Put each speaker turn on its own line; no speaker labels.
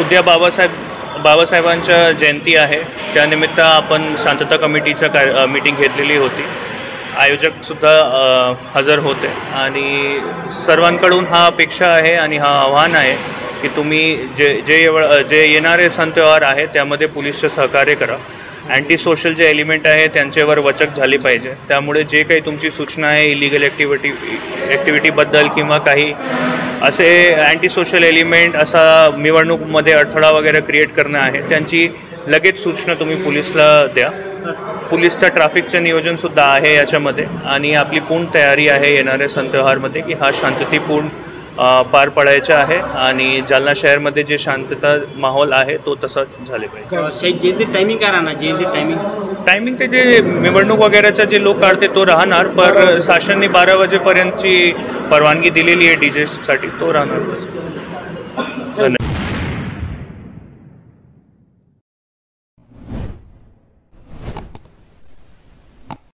उद्या बाबासाहेबांच्या जयंती आहे, त्यानिमित्त आपण शांतता कमिटीचं मीटिंग घेतलेली होती. आयोजकसुद्धा हजर होते आणि सर्वांकडून हा अपेक्षा आहे आणि हा आव्हान आहे की तुम्ही जे येणारे सण त्योहार आहे त्यामध्ये पोलीसचं सहकार्य करा. अँटी सोशल जे एलिमेंट आहे त्यांच्यावर वचक झाली पाहिजे. त्यामुळे जे काही तुमची सूचना आहे इलिगल ॲक्टिव्हिटीबद्दल किंवा काही असे अँटी सोशल एलिमेंट असा निवडणूकमध्ये अडथळा वगैरे क्रिएट करणं आहे, त्यांची लगेच सूचना तुम्ही पोलीसला द्या. पोलीसचं ट्रॅफिकचं नियोजनसुद्धा आहे याच्यामध्ये आणि आपली पूर्ण तयारी आहे येणाऱ्या सण त्योहारमध्ये की हा शांततेपूर्ण पार पडायचा आहे आणि जालना शहरमध्ये जे शांतता माहोल आहे तो तसाच झाले पाहिजे.
टायमिंग काय राहणार?
टायमिंग ते जे निवडणूक वगैरेचा जे लोक काढते तो राहणार, पर शासनाने 12 वाजेपर्यंतची परवानगी दिलेली आहे डीजेसाठी, तो राहणार तसं.